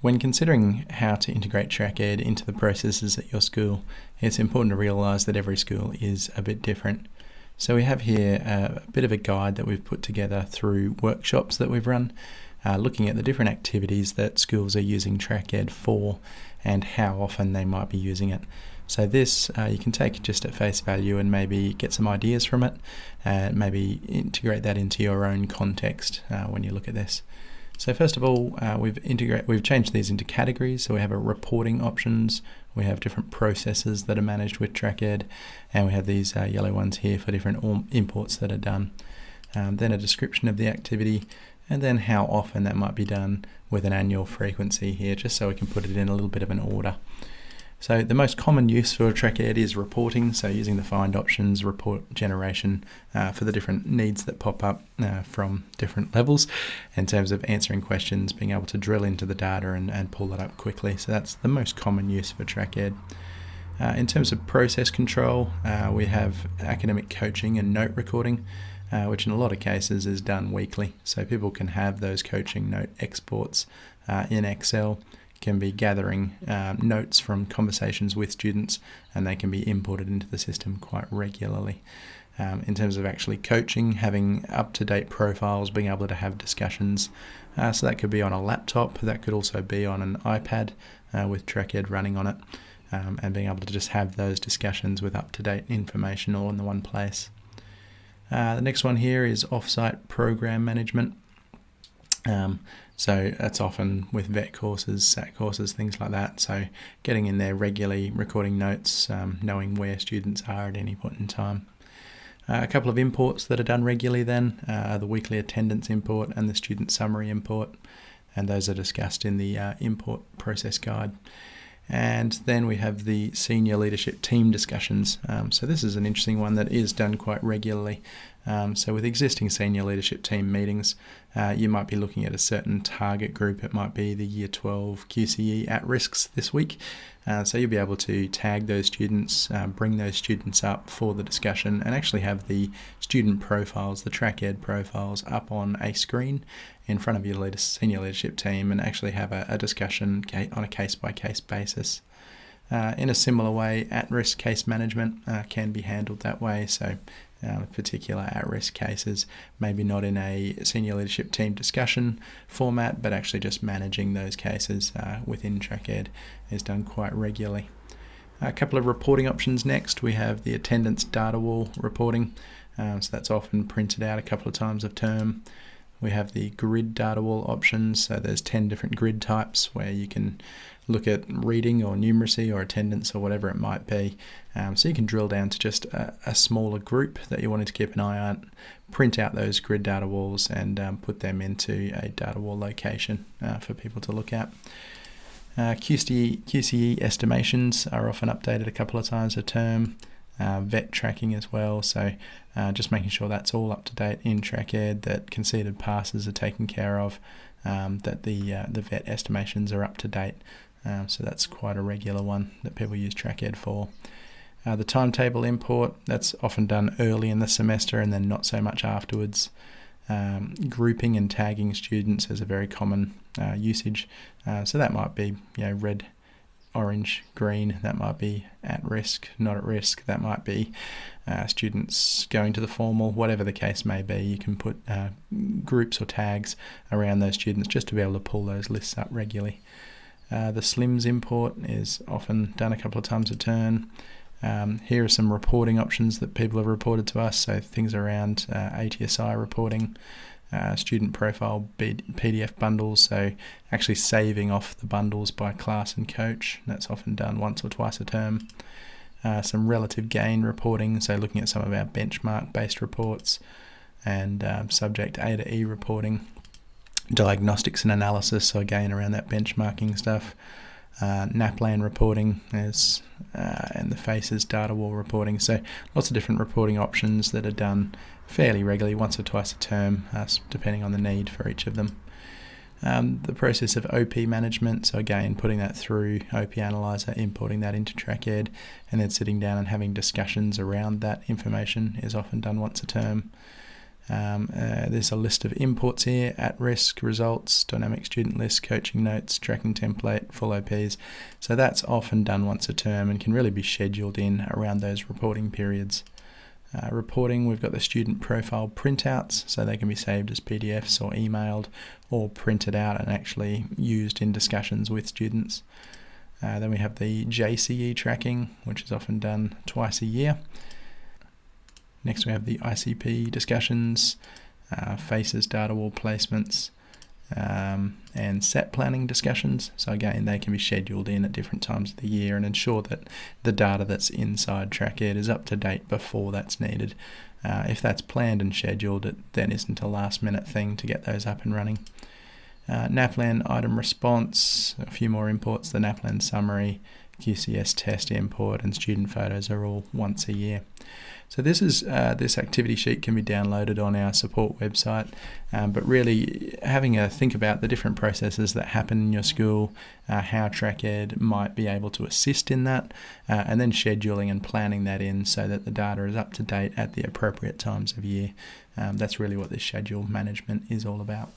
When considering how to integrate TrackEd into the processes at your school, it's important to realise that every school is a bit different. So we have here a bit of a guide that we've put together through workshops that we've run, looking at the different activities that schools are using TrackEd for and how often they might be using it. So this you can take just at face value and maybe get some ideas from it, maybe integrate that into your own context when you look at this. So first of all, we've changed these into categories. So we have a reporting options, we have different processes that are managed with TrackEd, and we have these yellow ones here for different imports that are done. Then a description of the activity, and then how often that might be done with an annual frequency here, just so we can put it in a little bit of an order. So the most common use for TrackEd is reporting, so using the find options, report generation for the different needs that pop up from different levels in terms of answering questions, being able to drill into the data and pull that up quickly. So that's the most common use for TrackEd. In terms of process control, we have academic coaching and note recording, which in a lot of cases is done weekly. So people can have those coaching note exports in Excel, can be gathering notes from conversations with students, and they can be imported into the system quite regularly. In terms of actually coaching, having up-to-date profiles, being able to have discussions, so that could be on a laptop, that could also be on an iPad with TrackEd running on it, and being able to just have those discussions with up-to-date information all in the one place. The next one here is off-site program management. So that's often with VET courses, SAT courses, things like that. So getting in there regularly, recording notes, knowing where students are at any point in time. A couple of imports that are done regularly then, the weekly attendance import and the student summary import, and those are discussed in the import process guide. And then we have the senior leadership team discussions. So this is an interesting one that is done quite regularly. So with existing senior leadership team meetings, you might be looking at a certain target group. It might be the Year 12 QCE at risks this week. So you'll be able to tag those students, bring those students up for the discussion, and actually have the student profiles, the TrackEd profiles, up on a screen in front of your senior leadership team, and actually have a discussion on a case-by-case basis. In a similar way, at-risk case management can be handled that way. So particular at-risk cases, maybe not in a senior leadership team discussion format, but actually just managing those cases within TrackEd is done quite regularly. A couple of reporting options next. We have the attendance data wall reporting, so that's often printed out a couple of times a term. We have the grid data wall options, so there's 10 different grid types where you can look at reading or numeracy or attendance or whatever it might be. So you can drill down to just a smaller group that you wanted to keep an eye on, print out those grid data walls and put them into a data wall location for people to look at. QCE estimations are often updated a couple of times a term. VET tracking as well, so just making sure that's all up to date in TrackEd, that conceded passes are taken care of, that the VET estimations are up to date. So that's quite a regular one that people use TrackEd for. The timetable import, that's often done early in the semester and then not so much afterwards. Grouping and tagging students is a very common usage. So that might be red, orange, green, that might be at risk, not at risk, that might be students going to the formal, whatever the case may be. You can put groups or tags around those students just to be able to pull those lists up regularly. The SLIMS import is often done a couple of times a turn. Here are some reporting options that people have reported to us, so things around ATSI reporting, student profile PDF bundles, so actually saving off the bundles by class and coach. That's often done once or twice a term. Some relative gain reporting, so looking at some of our benchmark based reports, and subject A to E reporting. Diagnostics and analysis, so again around that benchmarking stuff. NAPLAN reporting is, and the FACES data wall reporting, so lots of different reporting options that are done fairly regularly, once or twice a term, depending on the need for each of them. The process of OP management, so again putting that through OP Analyzer, importing that into TrackEd, and then sitting down and having discussions around that information is often done once a term. There's a list of inputs here: at-risk results, dynamic student list, coaching notes, tracking template, full OPs. So that's often done once a term and can really be scheduled in around those reporting periods. Reporting, we've got the student profile printouts, so they can be saved as PDFs or emailed or printed out and actually used in discussions with students. Then we have the JCE tracking, which is often done twice a year. Next we have the ICP discussions, FACES data wall placements, and set planning discussions. So again, they can be scheduled in at different times of the year and ensure that the data that's inside TrackEd is up to date before that's needed. If that's planned and scheduled, it then isn't a last minute thing to get those up and running. NAPLAN item response, a few more imports: the NAPLAN summary, QCS test import, and student photos are all once a year. So this activity sheet can be downloaded on our support website, but really having a think about the different processes that happen in your school, how TrackEd might be able to assist in that, and then scheduling and planning that in so that the data is up to date at the appropriate times of year. That's really what this schedule management is all about.